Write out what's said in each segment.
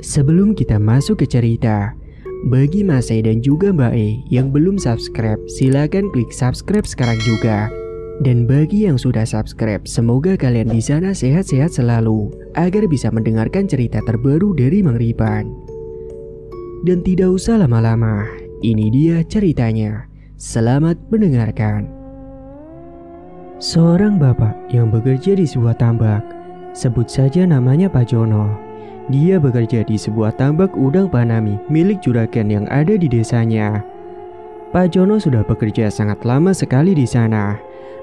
Sebelum kita masuk ke cerita, bagi Mas E dan juga Mbak E yang belum subscribe, silakan klik subscribe sekarang juga. Dan bagi yang sudah subscribe, semoga kalian di sana sehat-sehat selalu agar bisa mendengarkan cerita terbaru dari Mang Ripan. Dan tidak usah lama-lama, ini dia ceritanya. Selamat mendengarkan. Seorang bapak yang bekerja di sebuah tambak, sebut saja namanya Pak Jono. Dia bekerja di sebuah tambak udang panami milik juragan yang ada di desanya. Pak Jono sudah bekerja sangat lama sekali di sana.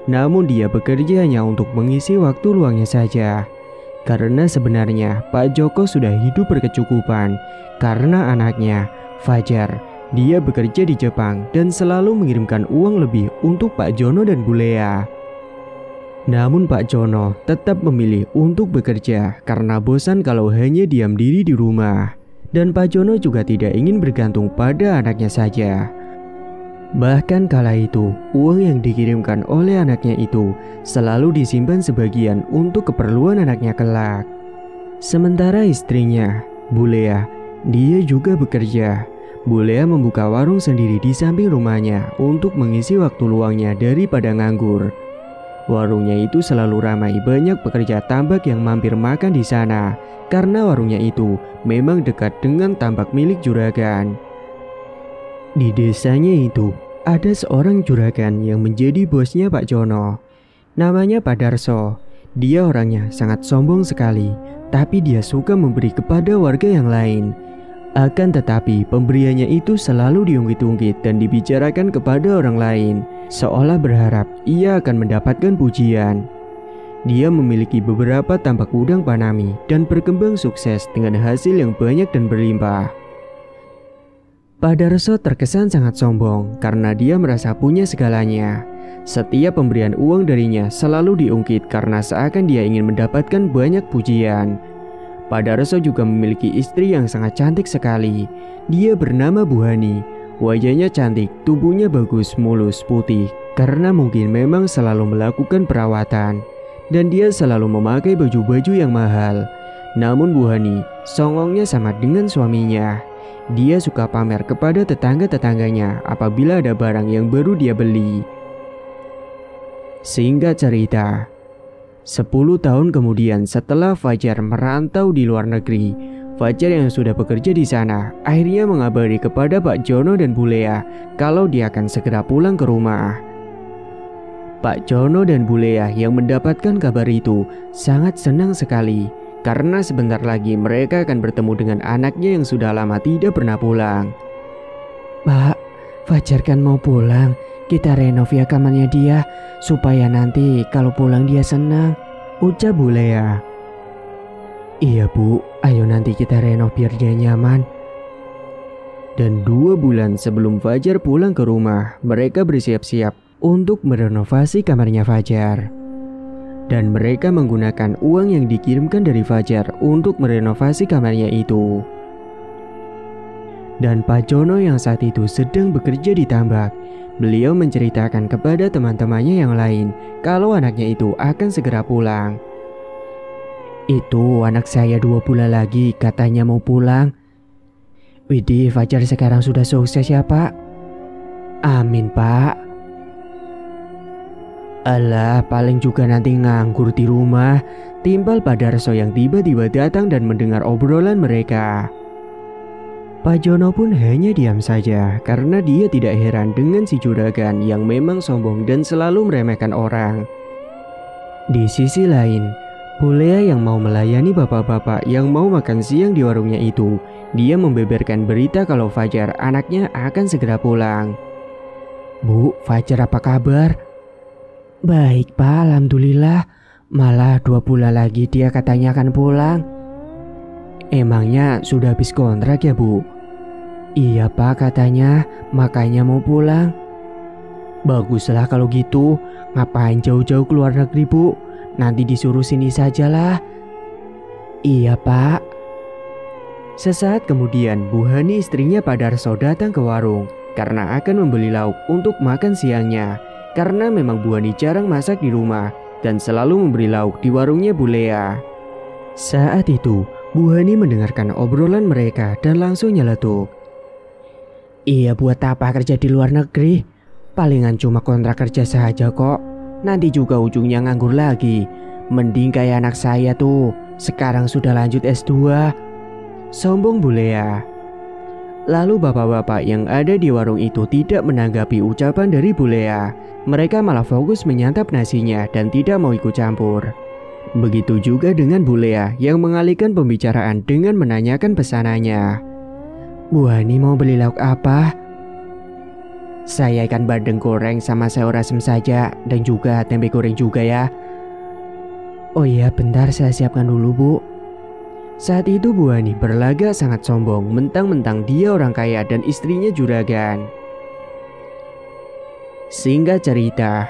Namun dia bekerja hanya untuk mengisi waktu luangnya saja. Karena sebenarnya Pak Joko sudah hidup berkecukupan karena anaknya, Fajar. Dia bekerja di Jepang dan selalu mengirimkan uang lebih untuk Pak Jono dan Bu Lea. Namun Pak Jono tetap memilih untuk bekerja karena bosan kalau hanya diam diri di rumah. Dan Pak Jono juga tidak ingin bergantung pada anaknya saja. Bahkan kala itu, uang yang dikirimkan oleh anaknya itu selalu disimpan sebagian untuk keperluan anaknya kelak. Sementara istrinya, Bu Lea, dia juga bekerja. Bu Lea membuka warung sendiri di samping rumahnya untuk mengisi waktu luangnya daripada nganggur. Warungnya itu selalu ramai banyak pekerja tambak yang mampir makan di sana karena warungnya itu memang dekat dengan tambak milik juragan. Di desanya itu ada seorang juragan yang menjadi bosnya Pak Jono. Namanya Pak Darso. Dia orangnya sangat sombong sekali, tapi dia suka memberi kepada warga yang lain. Akan tetapi pemberiannya itu selalu diungkit-ungkit dan dibicarakan kepada orang lain, seolah berharap ia akan mendapatkan pujian. Dia memiliki beberapa tambak udang panami dan berkembang sukses dengan hasil yang banyak dan berlimpah. Pak Darso terkesan sangat sombong karena dia merasa punya segalanya. Setiap pemberian uang darinya selalu diungkit karena seakan dia ingin mendapatkan banyak pujian. Pak Darso juga memiliki istri yang sangat cantik sekali. Dia bernama Bu Hani. Wajahnya cantik, tubuhnya bagus, mulus, putih karena mungkin memang selalu melakukan perawatan. Dan dia selalu memakai baju-baju yang mahal. Namun Bu Hani songongnya sama dengan suaminya. Dia suka pamer kepada tetangga-tetangganya apabila ada barang yang baru dia beli. Singkat cerita, 10 tahun kemudian setelah Fajar merantau di luar negeri, Fajar yang sudah bekerja di sana akhirnya mengabari kepada Pak Jono dan Bu Lea kalau dia akan segera pulang ke rumah. Pak Jono dan Bu Lea yang mendapatkan kabar itu sangat senang sekali. Karena sebentar lagi mereka akan bertemu dengan anaknya yang sudah lama tidak pernah pulang. Pak, Fajar kan mau pulang. Kita renov ya kamarnya dia, supaya nanti kalau pulang dia senang, ucap Bu Lea. Iya Bu, ayo nanti kita renov biar dia nyaman. Dan 2 bulan sebelum Fajar pulang ke rumah, mereka bersiap-siap untuk merenovasi kamarnya Fajar. Dan mereka menggunakan uang yang dikirimkan dari Fajar untuk merenovasi kamarnya itu. Dan Pak Jono yang saat itu sedang bekerja di tambak, beliau menceritakan kepada teman-temannya yang lain kalau anaknya itu akan segera pulang. Itu anak saya 2 bulan lagi katanya mau pulang. Widih, Fajar sekarang sudah sukses ya Pak. Amin Pak. Alah, paling juga nanti nganggur di rumah, timpal Pak Darso yang tiba-tiba datang dan mendengar obrolan mereka. Pak Jono pun hanya diam saja karena dia tidak heran dengan si juragan yang memang sombong dan selalu meremehkan orang. Di sisi lain, Bu Lea yang mau melayani bapak-bapak yang mau makan siang di warungnya itu, dia membeberkan berita kalau Fajar anaknya akan segera pulang. Bu, Fajar apa kabar? Baik Pak, alhamdulillah. Malah 2 bulan lagi dia katanya akan pulang. Emangnya sudah habis kontrak ya Bu? Iya Pak katanya, makanya mau pulang. Baguslah kalau gitu. Ngapain jauh-jauh ke luar negeri Bu? Nanti disuruh sini sajalah. Iya Pak. Sesaat kemudian Bu Hani istrinya Pak Darso datang ke warung karena akan membeli lauk untuk makan siangnya. Karena memang Bu Hani jarang masak di rumah dan selalu memberi lauk di warungnya Bu Lea. Saat itu Bu Hani mendengarkan obrolan mereka dan langsung nyeletuk. Iya, buat apa kerja di luar negeri? Palingan cuma kontrak kerja saja kok. Nanti juga ujungnya nganggur lagi. Mending kayak anak saya tuh, sekarang sudah lanjut S2. Sombong Bu Lea. Lalu bapak-bapak yang ada di warung itu tidak menanggapi ucapan dari Bu Lea. Mereka malah fokus menyantap nasinya dan tidak mau ikut campur. Begitu juga dengan Bu Lea yang mengalihkan pembicaraan dengan menanyakan pesanannya. Bu Hani mau beli lauk apa? Saya ikan bandeng goreng sama sayur asem saja dan juga tempe goreng juga ya. Oh iya, bentar saya siapkan dulu Bu. Saat itu Bu Hani berlagak sangat sombong, mentang-mentang dia orang kaya dan istrinya juragan. Singkat cerita,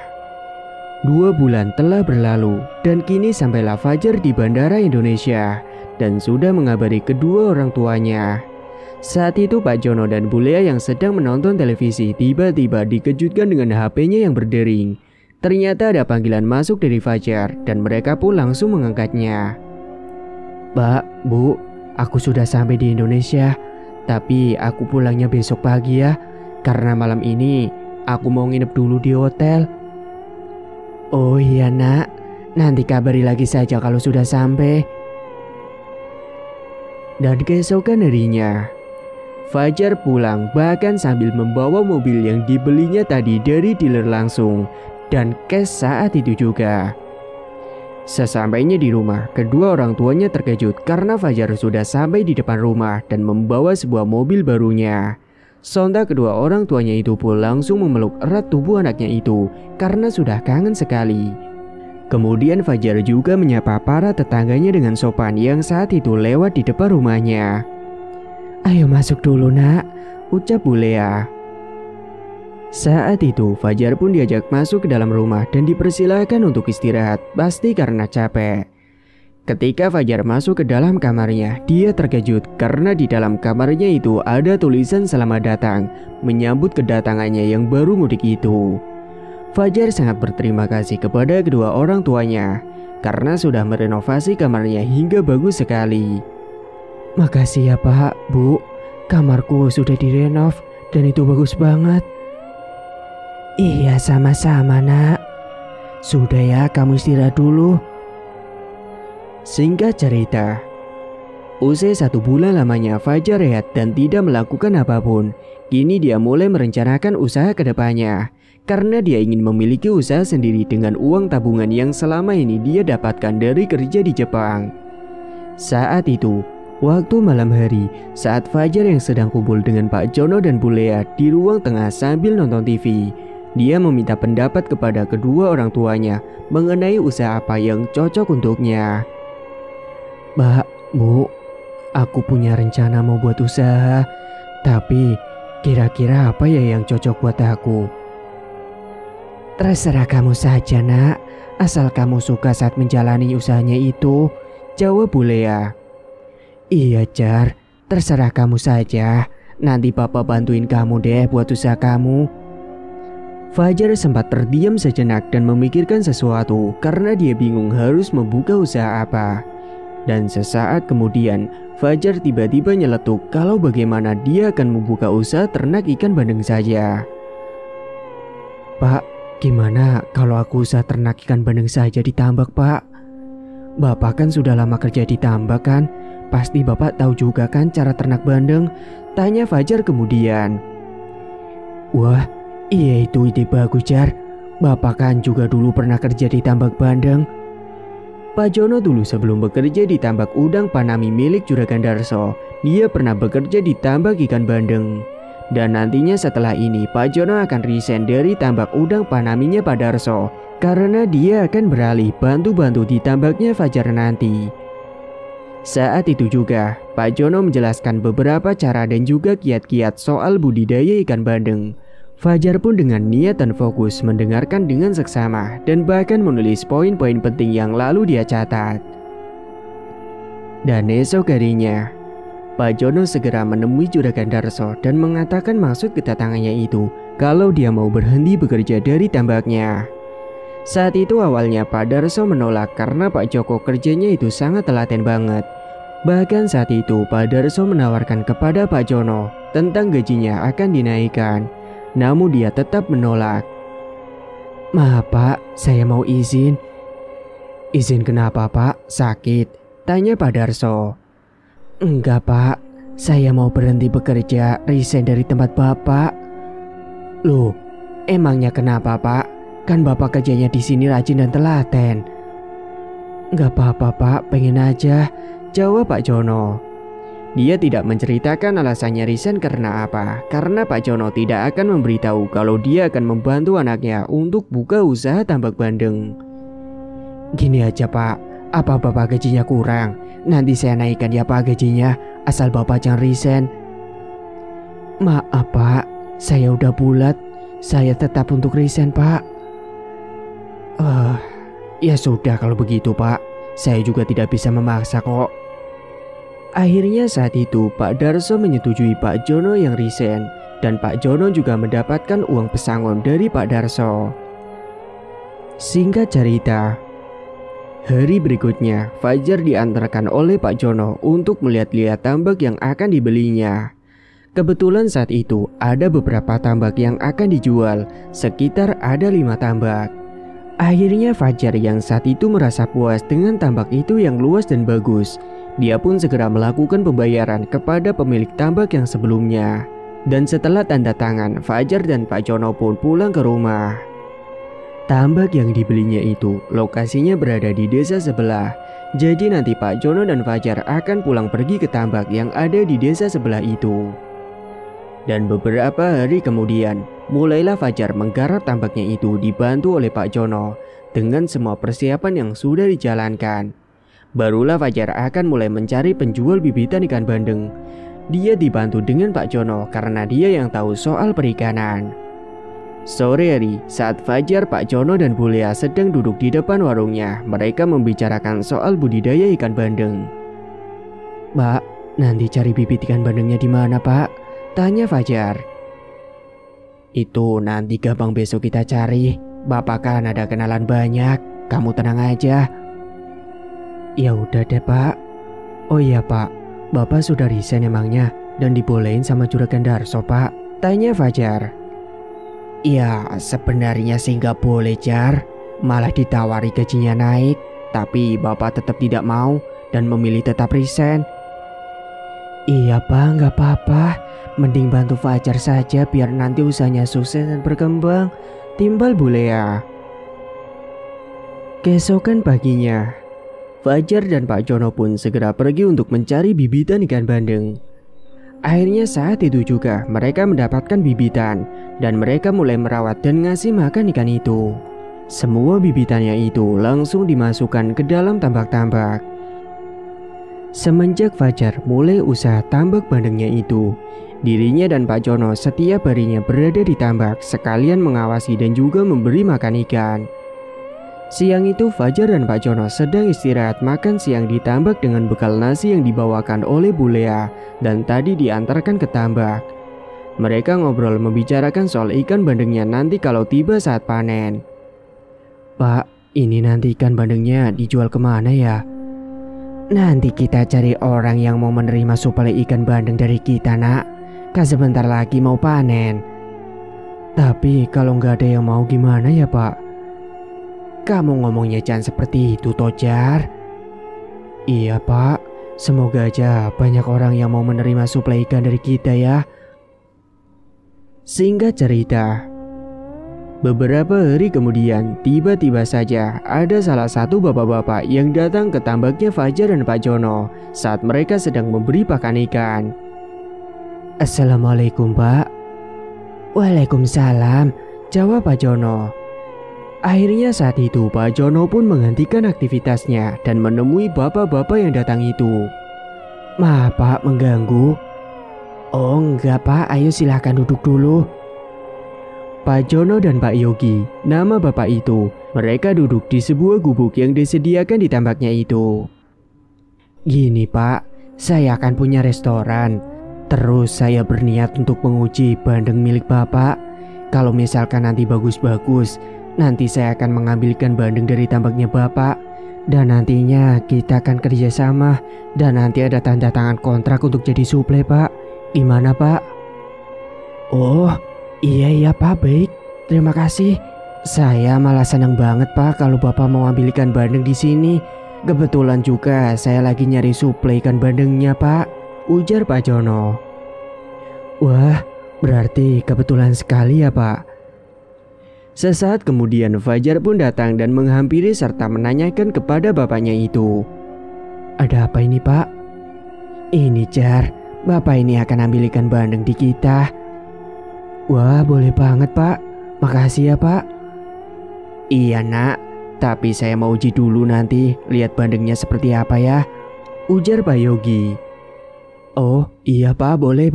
2 bulan telah berlalu dan kini sampailah Fajar di Bandara Indonesia dan sudah mengabari kedua orang tuanya. Saat itu Pak Jono dan Bu Lea yang sedang menonton televisi tiba-tiba dikejutkan dengan HP-nya yang berdering. Ternyata ada panggilan masuk dari Fajar dan mereka pun langsung mengangkatnya. Pak, Bu, aku sudah sampai di Indonesia, tapi aku pulangnya besok pagi ya, karena malam ini aku mau nginep dulu di hotel. Oh iya nak, nanti kabari lagi saja kalau sudah sampai. Dan keesokan harinya, Fajar pulang bahkan sambil membawa mobil yang dibelinya tadi dari dealer langsung dan cash saat itu juga. Sesampainya di rumah, kedua orang tuanya terkejut karena Fajar sudah sampai di depan rumah dan membawa sebuah mobil barunya. Sontak kedua orang tuanya itu pun langsung memeluk erat tubuh anaknya itu karena sudah kangen sekali. Kemudian Fajar juga menyapa para tetangganya dengan sopan yang saat itu lewat di depan rumahnya. Ayo masuk dulu nak, ucap Bu Lea. Saat itu Fajar pun diajak masuk ke dalam rumah dan dipersilahkan untuk istirahat, pasti karena capek. Ketika Fajar masuk ke dalam kamarnya, dia terkejut karena di dalam kamarnya itu ada tulisan selamat datang, menyambut kedatangannya yang baru mudik itu. Fajar sangat berterima kasih kepada kedua orang tuanya karena sudah merenovasi kamarnya hingga bagus sekali. Makasih ya Pak, Bu, kamarku sudah direnov dan itu bagus banget. Iya sama-sama nak. Sudah ya, kamu istirahat dulu. Singkat cerita, usai 1 bulan lamanya Fajar rehat dan tidak melakukan apapun. Kini dia mulai merencanakan usaha kedepannya karena dia ingin memiliki usaha sendiri dengan uang tabungan yang selama ini dia dapatkan dari kerja di Jepang. Saat itu, waktu malam hari, saat Fajar yang sedang kumpul dengan Pak Jono dan Bu Lea di ruang tengah sambil nonton TV, dia meminta pendapat kepada kedua orang tuanya mengenai usaha apa yang cocok untuknya. Mbak, Bu, aku punya rencana mau buat usaha, tapi kira-kira apa ya yang cocok buat aku? Terserah kamu saja nak, asal kamu suka saat menjalani usahanya itu, jawab Bu Lea. Iya Jar, terserah kamu saja, nanti Papa bantuin kamu deh buat usaha kamu. Fajar sempat terdiam sejenak dan memikirkan sesuatu karena dia bingung harus membuka usaha apa. Dan sesaat kemudian, Fajar tiba-tiba nyeletuk kalau bagaimana dia akan membuka usaha ternak ikan bandeng saja. Pak, gimana kalau aku usaha ternak ikan bandeng saja di tambak Pak? Bapak kan sudah lama kerja di tambak kan? Pasti Bapak tahu juga kan cara ternak bandeng? Tanya Fajar kemudian. Wah, iya itu ide bagus Jar. Bapak kan juga dulu pernah kerja di tambak bandeng. Pak Jono dulu sebelum bekerja di tambak udang Panami milik Juragan Darso, dia pernah bekerja di tambak ikan bandeng. Dan nantinya setelah ini Pak Jono akan resign dari tambak udang Panaminya Pak Darso karena dia akan beralih bantu-bantu di tambaknya Fajar nanti. Saat itu juga Pak Jono menjelaskan beberapa cara dan juga kiat-kiat soal budidaya ikan bandeng. Fajar pun dengan niat dan fokus mendengarkan dengan seksama dan bahkan menulis poin-poin penting yang lalu dia catat. Dan esok harinya, Pak Jono segera menemui Juragan Darso dan mengatakan maksud kedatangannya itu kalau dia mau berhenti bekerja dari tambaknya. Saat itu awalnya Pak Darso menolak karena Pak Joko kerjanya itu sangat telaten banget. Bahkan saat itu Pak Darso menawarkan kepada Pak Jono tentang gajinya akan dinaikkan, namun dia tetap menolak. "Maaf Pak, saya mau izin." "Izin kenapa Pak? Sakit?" tanya Pak Darso. "Enggak Pak, saya mau berhenti bekerja, resign dari tempat Bapak." "Loh, emangnya kenapa Pak? Kan Bapak kerjanya di sini rajin dan telaten." "Enggak apa-apa Pak, pengen aja," jawab Pak Jono. Dia tidak menceritakan alasannya resign karena apa, karena Pak Jono tidak akan memberitahu kalau dia akan membantu anaknya untuk buka usaha tambak bandeng. "Gini aja Pak, apa Bapak gajinya kurang? Nanti saya naikkan ya Pak gajinya, asal Bapak jangan resign." "Maaf Pak, saya udah bulat, saya tetap untuk resign Pak." Ya sudah kalau begitu Pak, saya juga tidak bisa memaksa kok." Akhirnya saat itu Pak Darso menyetujui Pak Jono yang resign, dan Pak Jono juga mendapatkan uang pesangon dari Pak Darso. Singkat cerita, hari berikutnya Fajar diantarkan oleh Pak Jono untuk melihat-lihat tambak yang akan dibelinya. Kebetulan saat itu ada beberapa tambak yang akan dijual, sekitar ada 5 tambak. Akhirnya Fajar yang saat itu merasa puas dengan tambak itu yang luas dan bagus. Dia pun segera melakukan pembayaran kepada pemilik tambak yang sebelumnya. Dan setelah tanda tangan, Fajar dan Pak Jono pun pulang ke rumah. Tambak yang dibelinya itu lokasinya berada di desa sebelah. Jadi nanti Pak Jono dan Fajar akan pulang pergi ke tambak yang ada di desa sebelah itu. Dan beberapa hari kemudian, mulailah Fajar menggarap tambaknya itu dibantu oleh Pak Jono dengan semua persiapan yang sudah dijalankan. Barulah Fajar akan mulai mencari penjual bibitan ikan bandeng. Dia dibantu dengan Pak Jono karena dia yang tahu soal perikanan. Sore hari, saat Fajar, Pak Jono dan Bu Lea sedang duduk di depan warungnya, mereka membicarakan soal budidaya ikan bandeng. "Pak, nanti cari bibit ikan bandengnya di mana Pak?" tanya Fajar. "Itu nanti gampang besok kita cari. Bapak kan ada kenalan banyak, kamu tenang aja." "Ya udah deh Pak." "Oh iya Pak, Bapak sudah resign emangnya dan dibolehin sama Juragan Darso Pak?" tanya Fajar. "Ya sebenarnya sih nggak boleh Jar, malah ditawari gajinya naik, tapi Bapak tetap tidak mau dan memilih tetap resign." "Iya Pak, nggak apa-apa, mending bantu Fajar saja biar nanti usahanya sukses dan berkembang," timbal Bu Lea. Keesokan paginya, Fajar dan Pak Jono pun segera pergi untuk mencari bibitan ikan bandeng. Akhirnya saat itu juga mereka mendapatkan bibitan dan mereka mulai merawat dan ngasih makan ikan itu. Semua bibitannya itu langsung dimasukkan ke dalam tambak-tambak. Semenjak Fajar mulai usaha tambak bandengnya itu, dirinya dan Pak Jono setiap harinya berada di tambak sekalian mengawasi dan juga memberi makan ikan. Siang itu Fajar dan Pak Jono sedang istirahat makan siang di tambak dengan bekal nasi yang dibawakan oleh Bu Lea dan tadi diantarkan ke tambak. Mereka ngobrol membicarakan soal ikan bandengnya nanti kalau tiba saat panen. "Pak, ini nanti ikan bandengnya dijual kemana ya?" "Nanti kita cari orang yang mau menerima suplai ikan bandeng dari kita nak, kan sebentar lagi mau panen." "Tapi kalau nggak ada yang mau gimana ya Pak?" "Kamu ngomongnya jangan seperti itu Tojar." "Iya Pak, semoga aja banyak orang yang mau menerima suplai ikan dari kita ya." Singkat cerita, beberapa hari kemudian tiba-tiba saja ada salah satu bapak-bapak yang datang ke tambaknya Fajar dan Pak Jono saat mereka sedang memberi pakan ikan. "Assalamualaikum Pak." "Waalaikumsalam," jawab Pak Jono. Akhirnya saat itu Pak Jono pun menghentikan aktivitasnya dan menemui bapak-bapak yang datang itu. "Maaf Pak mengganggu." "Oh enggak Pak, ayo silahkan duduk dulu." Pak Jono dan Pak Yogi, nama bapak itu, mereka duduk di sebuah gubuk yang disediakan di tambaknya itu. "Gini Pak, saya akan punya restoran. Terus saya berniat untuk menguji bandeng milik Bapak. Kalau misalkan nanti bagus-bagus, nanti saya akan mengambilkan bandeng dari tambaknya Bapak. Dan nantinya kita akan kerjasama. Dan nanti ada tanda tangan kontrak untuk jadi suplai, Pak. Gimana, Pak? Oh, iya Pak, baik. Terima kasih. Saya malah senang banget, Pak, kalau Bapak mau ambil ikan bandeng di sini. Kebetulan juga saya lagi nyari suplai ikan bandengnya, Pak, ujar Pak Jono. Wah, berarti kebetulan sekali ya, Pak. Sesaat kemudian Fajar pun datang dan menghampiri serta menanyakan kepada bapaknya itu. Ada apa ini, Pak? Ini, Jar, Bapak ini akan ambil ikan bandeng di kita. Wah, boleh banget, Pak. Makasih ya, Pak. Iya, Nak. Tapi saya mau uji dulu nanti, lihat bandengnya seperti apa ya, ujar Pak Yogi. Oh, iya, Pak, boleh.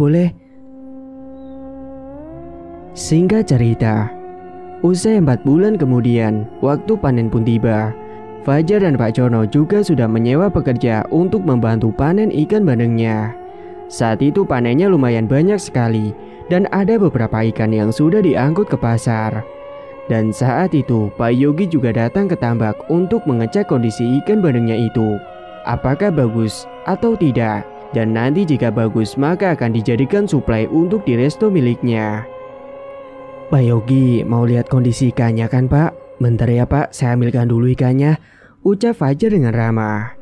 Singkat cerita, usai 4 bulan kemudian, waktu panen pun tiba. Fajar dan Pak Jono juga sudah menyewa pekerja untuk membantu panen ikan bandengnya. Saat itu panennya lumayan banyak sekali, dan ada beberapa ikan yang sudah diangkut ke pasar. Dan saat itu Pak Yogi juga datang ke tambak untuk mengecek kondisi ikan bandengnya itu, apakah bagus atau tidak. Dan nanti jika bagus maka akan dijadikan suplai untuk di resto miliknya. Pak Yogi mau lihat kondisi ikannya kan, Pak? Bentar ya, Pak, saya ambilkan dulu ikannya, ucap Fajar dengan ramah.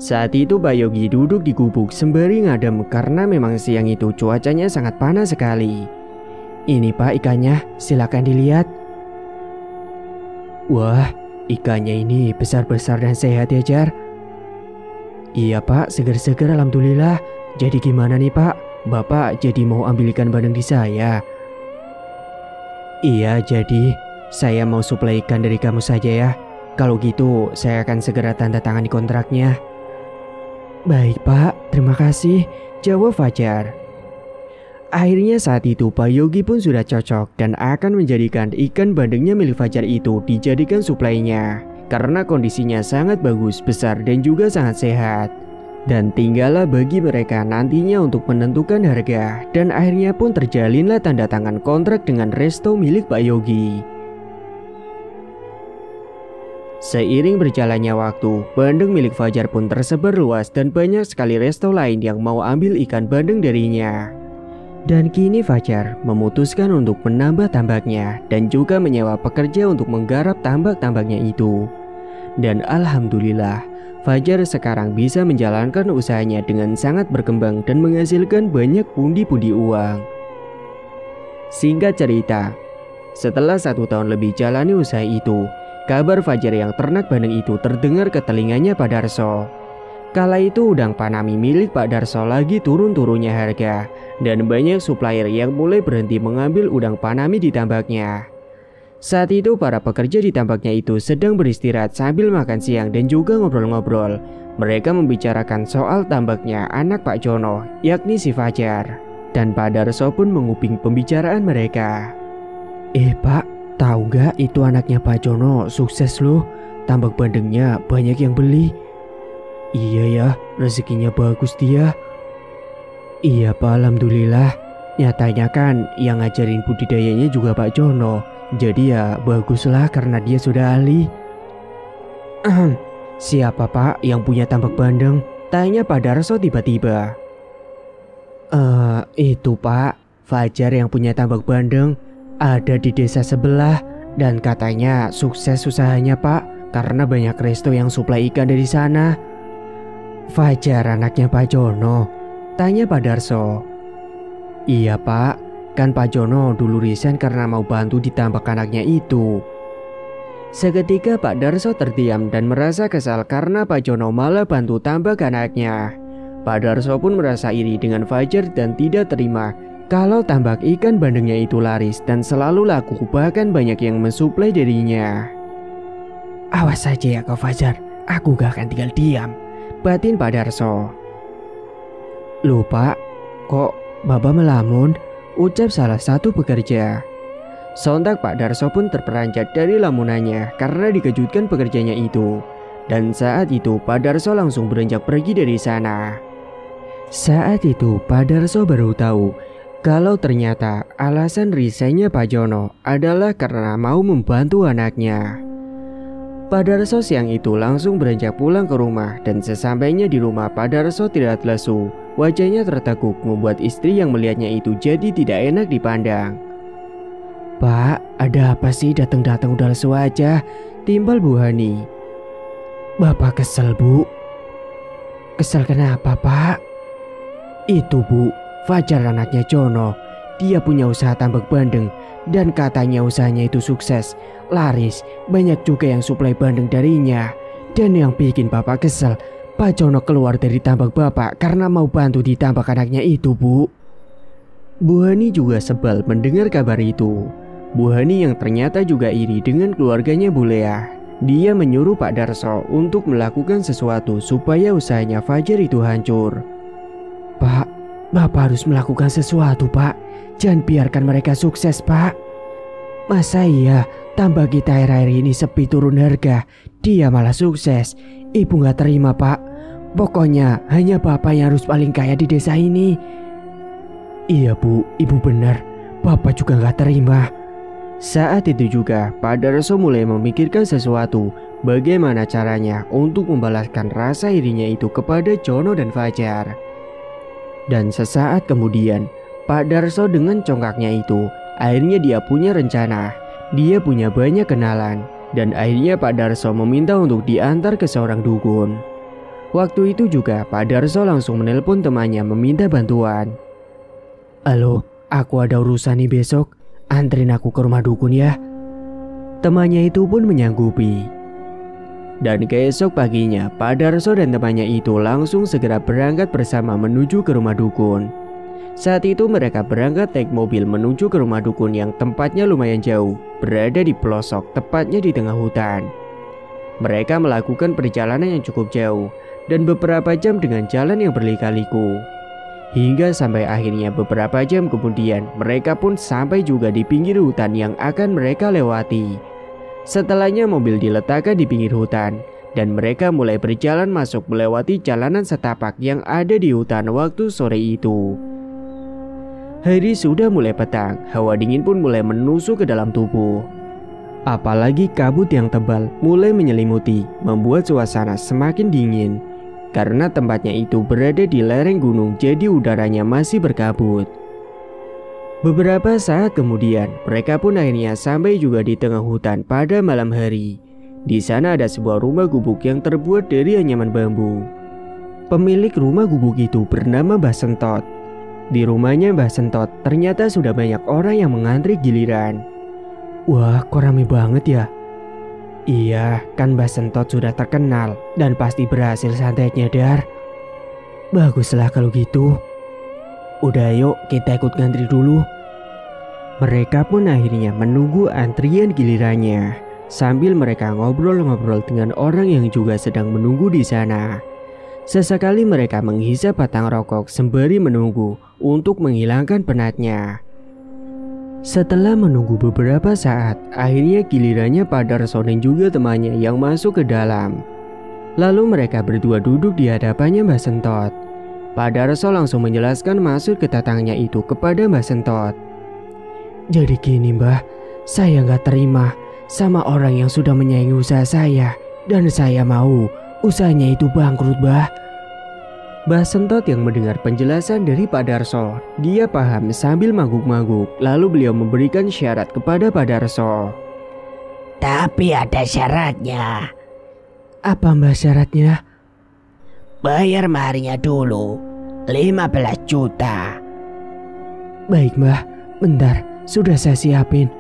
Saat itu Pak Yogi duduk di gubuk sembari ngadem karena memang siang itu cuacanya sangat panas sekali. Ini, Pak, ikannya, silakan dilihat. Wah, ikannya ini besar-besar dan sehat ya, Jar. Iya, Pak, seger-seger alhamdulillah. Jadi gimana nih, Pak? Bapak jadi mau ambil ikan bandeng di saya? Iya, jadi saya mau suplai ikan dari kamu saja ya. Kalau gitu, saya akan segera tanda tangan di kontraknya. Baik, Pak, terima kasih, jawab Fajar. Akhirnya saat itu Pak Yogi pun sudah cocok dan akan menjadikan ikan bandengnya milik Fajar itu dijadikan suplainya. Karena kondisinya sangat bagus, besar dan juga sangat sehat. Dan tinggallah bagi mereka nantinya untuk menentukan harga. Dan akhirnya pun terjalinlah tanda tangan kontrak dengan resto milik Pak Yogi. Seiring berjalannya waktu, bandeng milik Fajar pun tersebar luas dan banyak sekali resto lain yang mau ambil ikan bandeng darinya. Dan kini Fajar memutuskan untuk menambah tambaknya dan juga menyewa pekerja untuk menggarap tambak-tambaknya itu. Dan alhamdulillah, Fajar sekarang bisa menjalankan usahanya dengan sangat berkembang dan menghasilkan banyak pundi-pundi uang. Singkat cerita, setelah 1 tahun lebih jalani usaha itu, kabar Fajar yang ternak bandeng itu terdengar ke telinganya Pak Darso. Kala itu udang Panami milik Pak Darso lagi turun-turunnya harga, dan banyak supplier yang mulai berhenti mengambil udang Panami di tambaknya. Saat itu para pekerja di tambaknya itu sedang beristirahat sambil makan siang dan juga ngobrol-ngobrol. Mereka membicarakan soal tambaknya anak Pak Jono, yakni si Fajar. Dan Pak Darso pun menguping pembicaraan mereka. Pak, tahu gak itu anaknya Pak Jono sukses loh, tambak bandengnya banyak yang beli. Iya ya, rezekinya bagus dia. Iya, Pak, alhamdulillah. Nyatanya kan yang ngajarin budidayanya juga Pak Jono. Jadi ya baguslah karena dia sudah ahli. Siapa, Pak, yang punya tambak bandeng? Tanya Pak Darso tiba-tiba. Itu, Pak, Fajar yang punya tambak bandeng. Ada di desa sebelah dan katanya sukses usahanya, Pak, karena banyak resto yang suplai ikan dari sana. Fajar anaknya Pak Jono? Tanya Pak Darso. Iya, Pak, kan Pak Jono dulu resign karena mau bantu di tambak anaknya itu. Seketika Pak Darso terdiam dan merasa kesal karena Pak Jono malah bantu tambak anaknya. Pak Darso pun merasa iri dengan Fajar dan tidak terima kalau tambak ikan bandengnya itu laris dan selalu laku, bahkan banyak yang mensuplai dirinya. Awas saja ya kau Fajar, aku gak akan tinggal diam, batin Pak Darso. Loh, Pak, kok Bapak melamun? Ucap salah satu pekerja. Sontak Pak Darso pun terperanjat dari lamunannya karena dikejutkan pekerjanya itu. Dan saat itu Pak Darso langsung beranjak pergi dari sana. Saat itu Pak Darso baru tahu kalau ternyata alasan resignnya Pak Jono adalah karena mau membantu anaknya. Pak Darso siang itu langsung beranjak pulang ke rumah, dan sesampainya di rumah Pak Darso tidak lesu. Wajahnya tertekuk membuat istri yang melihatnya itu jadi tidak enak dipandang. "Pak, ada apa sih datang-datang udah lesu aja?" timbal Bu Hani. "Bapak kesel, Bu." "Kesel kenapa, Pak?" "Itu, Bu, Fajar anaknya Jono. Dia punya usaha tambak bandeng dan katanya usahanya itu sukses, laris, banyak juga yang suplai bandeng darinya. Dan yang bikin Bapak kesel, Pak Jono keluar dari tambak Bapak karena mau bantu di tambak anaknya itu, Bu." Bu Hani juga sebel mendengar kabar itu. Bu Hani yang ternyata juga iri dengan keluarganya Bu Lea. Dia menyuruh Pak Darso untuk melakukan sesuatu supaya usahanya Fajar itu hancur. "Pak, Bapak harus melakukan sesuatu, Pak. Jangan biarkan mereka sukses, Pak. Masa iya tambak kita akhir-akhir ini sepi turun harga, dia malah sukses. Ibu gak terima, Pak. Pokoknya hanya Bapak yang harus paling kaya di desa ini." "Iya, Bu, Ibu benar. Bapak juga gak terima." Saat itu juga Pak Darso mulai memikirkan sesuatu, bagaimana caranya untuk membalaskan rasa irinya itu kepada Jono dan Fajar. Dan sesaat kemudian Pak Darso dengan congkaknya itu akhirnya dia punya rencana. Dia punya banyak kenalan, dan akhirnya Pak Darso meminta untuk diantar ke seorang dukun. Waktu itu juga Pak Darso langsung menelpon temannya meminta bantuan. "Halo, aku ada urusan nih besok. Anterin aku ke rumah dukun ya." Temannya itu pun menyanggupi. Dan keesok paginya Pak Darso dan temannya itu langsung segera berangkat bersama menuju ke rumah dukun. Saat itu mereka berangkat naik mobil menuju ke rumah dukun yang tempatnya lumayan jauh, berada di pelosok tepatnya di tengah hutan. Mereka melakukan perjalanan yang cukup jauh dan beberapa jam dengan jalan yang berliku-liku. Hingga sampai akhirnya beberapa jam kemudian mereka pun sampai juga di pinggir hutan yang akan mereka lewati. Setelahnya mobil diletakkan di pinggir hutan dan mereka mulai berjalan masuk melewati jalanan setapak yang ada di hutan waktu sore itu. Hari sudah mulai petang, hawa dingin pun mulai menusuk ke dalam tubuh. Apalagi kabut yang tebal mulai menyelimuti, membuat suasana semakin dingin. Karena tempatnya itu berada di lereng gunung, jadi udaranya masih berkabut. Beberapa saat kemudian, mereka pun akhirnya sampai juga di tengah hutan pada malam hari. Di sana ada sebuah rumah gubuk yang terbuat dari anyaman bambu. Pemilik rumah gubuk itu bernama Mbah Sentot. Di rumahnya Mbah Sentot ternyata sudah banyak orang yang mengantri giliran. "Wah, kok rame banget ya?" "Iya, kan Mbah Sentot sudah terkenal dan pasti berhasil santetnya, Dar." "Baguslah kalau gitu. Udah yuk kita ikut ngantri dulu." Mereka pun akhirnya menunggu antrian gilirannya. Sambil mereka ngobrol-ngobrol dengan orang yang juga sedang menunggu di sana. Sesekali mereka menghisap batang rokok sembari menunggu untuk menghilangkan penatnya. Setelah menunggu beberapa saat, akhirnya gilirannya Pak Darso dan juga temannya yang masuk ke dalam. Lalu mereka berdua duduk di hadapannya Mbah Sentot. Pak Darso langsung menjelaskan maksud kedatangannya itu kepada Mbah Sentot. "Jadi gini, Mbah, saya nggak terima sama orang yang sudah menyaingi usaha saya, dan saya mau usahanya itu bangkrut, Mbah." Mbah Sentot yang mendengar penjelasan dari Pak Darso, dia paham sambil mangguk-mangguk, lalu beliau memberikan syarat kepada Pak Darso. "Tapi ada syaratnya." "Apa, Mbah, syaratnya?" "Bayar maharnya dulu, 15 juta. "Baik, Mbah, bentar, sudah saya siapin."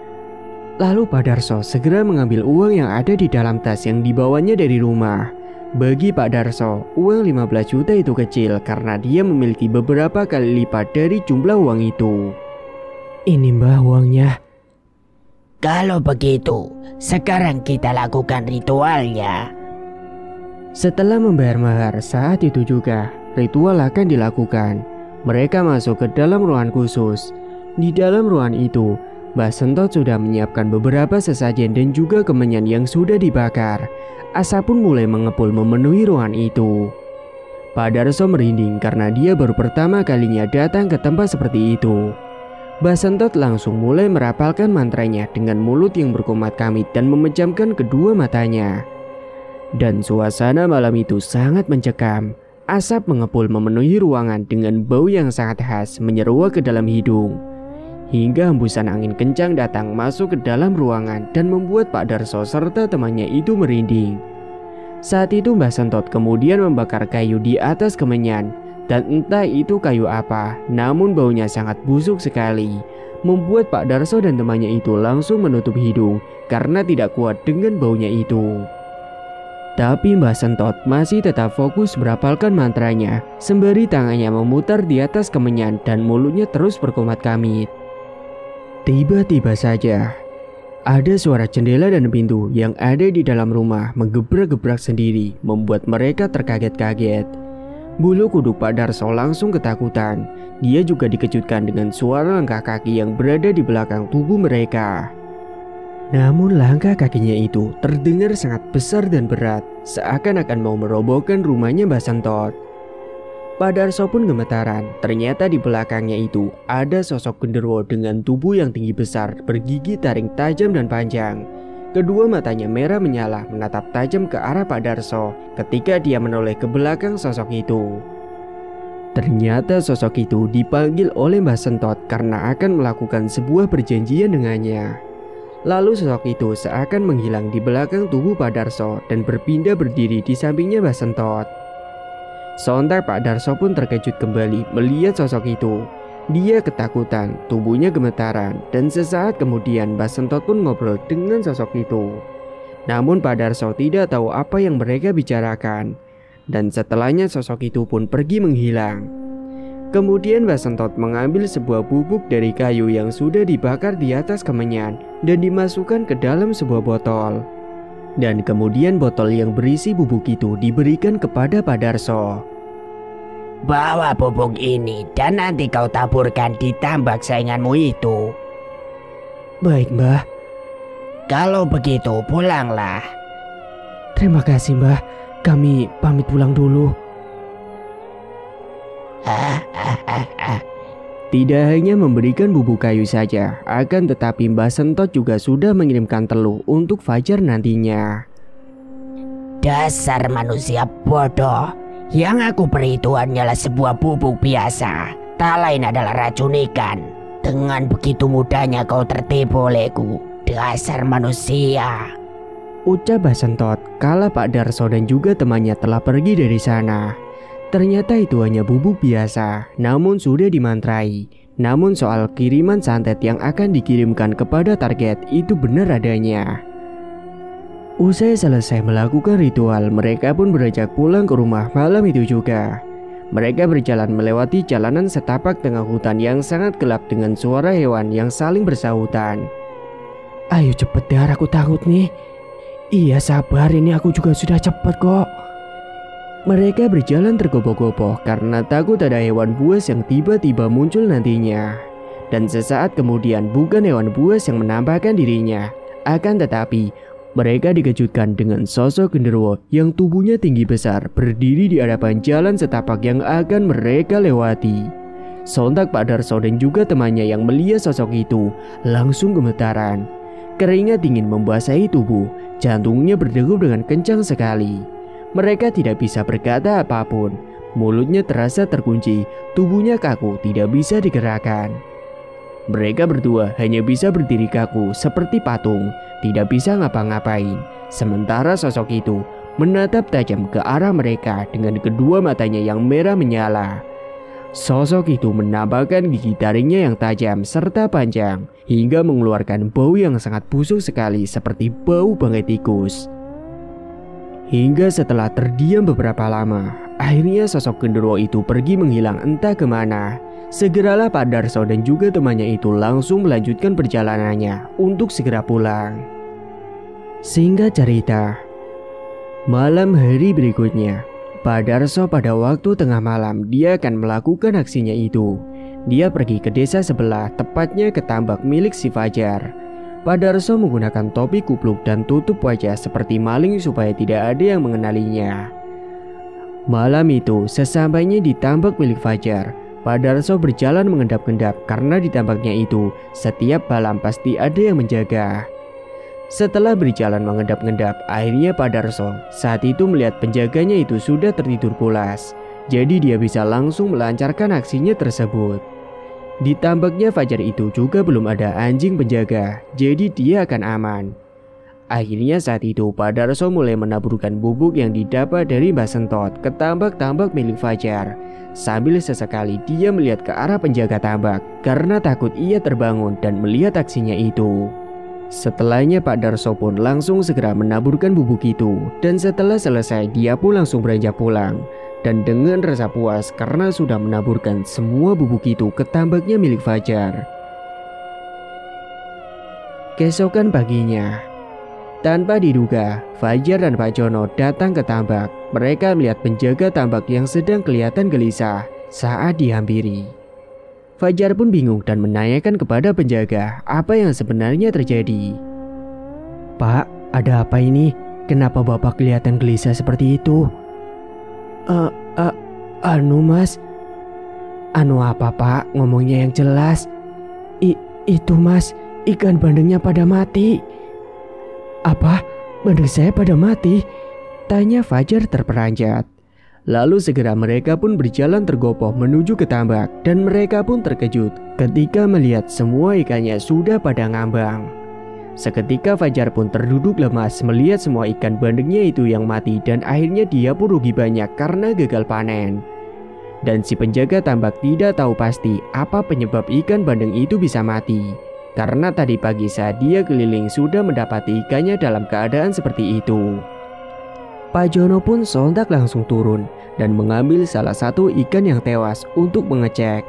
Lalu Pak Darso segera mengambil uang yang ada di dalam tas yang dibawanya dari rumah. Bagi Pak Darso, uang 15 juta itu kecil karena dia memiliki beberapa kali lipat dari jumlah uang itu. "Ini, Mbah, uangnya." "Kalau begitu, sekarang kita lakukan ritualnya." Setelah membayar mahar, saat itu juga ritual akan dilakukan. Mereka masuk ke dalam ruangan khusus. Di dalam ruangan itu, Mbah Sentot sudah menyiapkan beberapa sesajen dan juga kemenyan yang sudah dibakar. Asap pun mulai mengepul memenuhi ruangan itu. Pak Darso merinding karena dia baru pertama kalinya datang ke tempat seperti itu. Mbah Sentot langsung mulai merapalkan mantranya dengan mulut yang berkumat kamit dan memejamkan kedua matanya. Dan suasana malam itu sangat mencekam. Asap mengepul memenuhi ruangan dengan bau yang sangat khas menyeruak ke dalam hidung. Hingga hembusan angin kencang datang masuk ke dalam ruangan dan membuat Pak Darso serta temannya itu merinding. Saat itu Mbah Sentot kemudian membakar kayu di atas kemenyan. Dan entah itu kayu apa, namun baunya sangat busuk sekali. Membuat Pak Darso dan temannya itu langsung menutup hidung karena tidak kuat dengan baunya itu. Tapi Mbah Sentot masih tetap fokus berapalkan mantranya, sembari tangannya memutar di atas kemenyan dan mulutnya terus berkomat kamit. Tiba-tiba saja, ada suara jendela dan pintu yang ada di dalam rumah menggebrak-gebrak sendiri, membuat mereka terkaget-kaget. Bulu kuduk Pak Darso langsung ketakutan. Dia juga dikejutkan dengan suara langkah kaki yang berada di belakang tubuh mereka. Namun langkah kakinya itu terdengar sangat besar dan berat, seakan-akan mau merobohkan rumahnya Mbah Sentot. Pak Darso pun gemetaran. Ternyata di belakangnya itu ada sosok genderuwo dengan tubuh yang tinggi besar, bergigi taring tajam dan panjang. Kedua matanya merah menyala menatap tajam ke arah Pak Darso ketika dia menoleh ke belakang sosok itu. Ternyata sosok itu dipanggil oleh Mbah Sentot karena akan melakukan sebuah perjanjian dengannya. Lalu sosok itu seakan menghilang di belakang tubuh Pak Darso dan berpindah berdiri di sampingnya Mbah Sentot. Sontak Pak Darso pun terkejut kembali melihat sosok itu. Dia ketakutan, tubuhnya gemetaran, dan sesaat kemudian Mbah Sentot pun ngobrol dengan sosok itu. Namun Pak Darso tidak tahu apa yang mereka bicarakan. Dan setelahnya sosok itu pun pergi menghilang. Kemudian Mbah Sentot mengambil sebuah bubuk dari kayu yang sudah dibakar di atas kemenyan dan dimasukkan ke dalam sebuah botol. Dan kemudian botol yang berisi bubuk itu diberikan kepada Pak Darso. Bawa bubuk ini dan nanti kau taburkan di tambak sainganmu itu. Baik Mbah. Kalau begitu pulanglah. Terima kasih Mbah. Kami pamit pulang dulu. Tidak hanya memberikan bubuk kayu saja, akan tetapi Mbah Sentot juga sudah mengirimkan teluh untuk Fajar nantinya. Dasar manusia bodoh. Yang aku beri itu hanyalah sebuah bubuk biasa. Tak lain adalah racun ikan. Dengan begitu mudahnya kau tertipu olehku. Dasar manusia. Ucap Mbah Sentot kala Pak Darso dan juga temannya telah pergi dari sana. Ternyata itu hanya bubuk biasa, namun sudah dimantrai. Namun soal kiriman santet yang akan dikirimkan kepada target itu benar adanya. Usai selesai melakukan ritual, mereka pun beranjak pulang ke rumah malam itu juga. Mereka berjalan melewati jalanan setapak tengah hutan yang sangat gelap dengan suara hewan yang saling bersahutan. Ayo cepet Dar, aku takut nih. Iya sabar, ini aku juga sudah cepet kok. Mereka berjalan tergopoh-gopoh karena takut ada hewan buas yang tiba-tiba muncul nantinya. Dan sesaat kemudian bukan hewan buas yang menampakkan dirinya. Akan tetapi mereka dikejutkan dengan sosok genderuwo yang tubuhnya tinggi besar berdiri di hadapan jalan setapak yang akan mereka lewati. Sontak Pak Darso dan juga temannya yang melihat sosok itu langsung gemetaran. Keringat dingin membasahi tubuh, jantungnya berdegup dengan kencang sekali. Mereka tidak bisa berkata apapun. Mulutnya terasa terkunci, tubuhnya kaku, tidak bisa digerakkan. Mereka berdua hanya bisa berdiri kaku seperti patung, tidak bisa ngapa-ngapain. Sementara sosok itu menatap tajam ke arah mereka dengan kedua matanya yang merah menyala. Sosok itu menampakkan gigi taringnya yang tajam serta panjang, hingga mengeluarkan bau yang sangat busuk sekali seperti bau bangkai tikus. Hingga setelah terdiam beberapa lama, akhirnya sosok genderuwo itu pergi menghilang entah kemana. Segeralah Pak Darso dan juga temannya itu langsung melanjutkan perjalanannya untuk segera pulang. Singkat cerita, malam hari berikutnya, Pak Darso pada waktu tengah malam dia akan melakukan aksinya itu. Dia pergi ke desa sebelah, tepatnya ke tambak milik si Fajar. Pak Darso menggunakan topi kupluk dan tutup wajah seperti maling supaya tidak ada yang mengenalinya. Malam itu, sesampainya di tambak milik Fajar, Pak Darso berjalan mengendap-endap karena di tambaknya itu setiap malam pasti ada yang menjaga. Setelah berjalan mengendap-endap, akhirnya Pak Darso saat itu melihat penjaganya itu sudah tertidur pulas. Jadi dia bisa langsung melancarkan aksinya tersebut. Di tambaknya Fajar itu juga belum ada anjing penjaga, jadi dia akan aman. Akhirnya saat itu Pak Darso mulai menaburkan bubuk yang didapat dari Mbah Sentot ke tambak-tambak milik Fajar. Sambil sesekali dia melihat ke arah penjaga tambak karena takut ia terbangun dan melihat aksinya itu. Setelahnya Pak Darso pun langsung segera menaburkan bubuk itu, dan setelah selesai dia pun langsung beranjak pulang. Dan dengan rasa puas karena sudah menaburkan semua bubuk itu ke tambaknya milik Fajar. Keesokan paginya, tanpa diduga, Fajar dan Pak Jono datang ke tambak. Mereka melihat penjaga tambak yang sedang kelihatan gelisah saat dihampiri. Fajar pun bingung dan menanyakan kepada penjaga apa yang sebenarnya terjadi. "Pak, ada apa ini? Kenapa Bapak kelihatan gelisah seperti itu?" Anu Mas." "Anu apa Pak? Ngomongnya yang jelas." Itu Mas, ikan bandengnya pada mati." "Apa? Bandeng saya pada mati?" tanya Fajar terperanjat. Lalu segera mereka pun berjalan tergopoh menuju ke tambak, dan mereka pun terkejut ketika melihat semua ikannya sudah pada ngambang. Seketika Fajar pun terduduk lemas melihat semua ikan bandengnya itu yang mati, dan akhirnya dia pun rugi banyak karena gagal panen. Dan si penjaga tambak tidak tahu pasti apa penyebab ikan bandeng itu bisa mati, karena tadi pagi saat dia keliling sudah mendapati ikannya dalam keadaan seperti itu. Pak Jono pun sontak langsung turun dan mengambil salah satu ikan yang tewas untuk mengecek.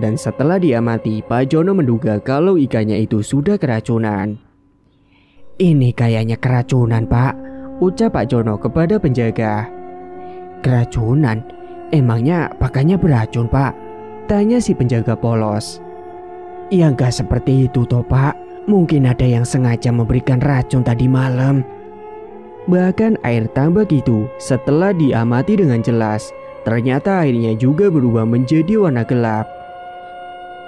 Dan setelah diamati, Pak Jono menduga kalau ikannya itu sudah keracunan. "Ini kayaknya keracunan Pak," ucap Pak Jono kepada penjaga. "Keracunan? Emangnya pakannya beracun Pak?" tanya si penjaga polos. "Ya nggak seperti itu toh Pak, mungkin ada yang sengaja memberikan racun tadi malam." Bahkan air tambak itu setelah diamati dengan jelas, ternyata airnya juga berubah menjadi warna gelap.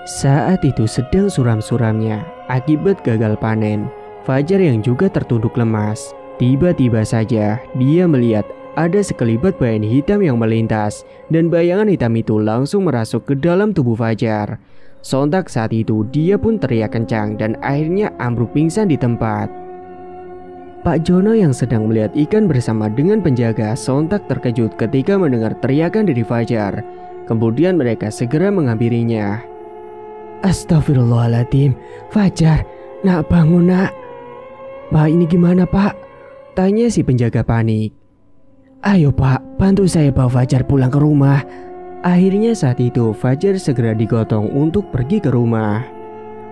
Saat itu sedang suram-suramnya akibat gagal panen, Fajar yang juga tertunduk lemas. Tiba-tiba saja dia melihat ada sekelibat bayangan hitam yang melintas, dan bayangan hitam itu langsung merasuk ke dalam tubuh Fajar. Sontak saat itu dia pun teriak kencang dan akhirnya ambruk pingsan di tempat. Pak Jono yang sedang melihat ikan bersama dengan penjaga sontak terkejut ketika mendengar teriakan dari Fajar. Kemudian mereka segera menghampirinya. "Astagfirullahaladzim, Fajar, nak bangun nak." "Pak, ini gimana Pak?" tanya si penjaga panik. "Ayo Pak, bantu saya bawa Fajar pulang ke rumah." Akhirnya saat itu Fajar segera digotong untuk pergi ke rumah.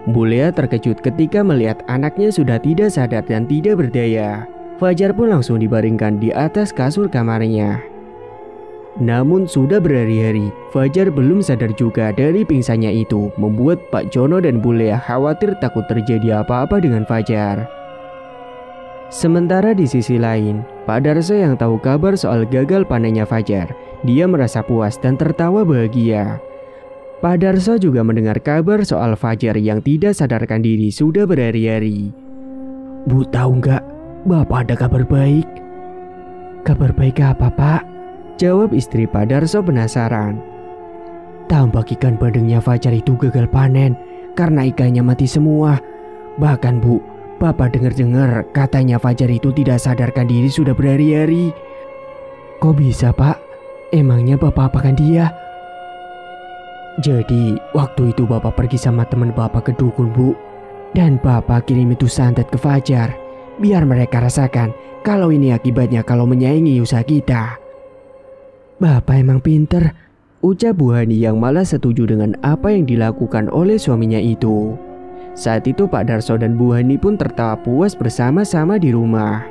Bulea terkejut ketika melihat anaknya sudah tidak sadar dan tidak berdaya. Fajar pun langsung dibaringkan di atas kasur kamarnya. Namun sudah berhari-hari, Fajar belum sadar juga dari pingsannya itu, membuat Pak Jono dan Bulea khawatir takut terjadi apa-apa dengan Fajar. Sementara di sisi lain, Pak Darso yang tahu kabar soal gagal panennya Fajar, dia merasa puas dan tertawa bahagia. Pak Darso juga mendengar kabar soal Fajar yang tidak sadarkan diri sudah berhari-hari. "Bu, tahu nggak, Bapak ada kabar baik." "Kabar baik apa Pak?" jawab istri Pak Darso penasaran. "Tambak ikan bandengnya Fajar itu gagal panen karena ikannya mati semua. Bahkan Bu, Bapak dengar-dengar katanya Fajar itu tidak sadarkan diri sudah berhari-hari." "Kok bisa Pak? Emangnya Bapak apakan dia?" "Jadi waktu itu Bapak pergi sama teman Bapak ke dukun Bu, dan Bapak kirim itu santet ke Fajar, biar mereka rasakan kalau ini akibatnya kalau menyaingi usaha kita." "Bapak emang pinter," ucap Bu Hani yang malah setuju dengan apa yang dilakukan oleh suaminya itu. Saat itu Pak Darso dan Bu Hani pun tertawa puas bersama-sama di rumah.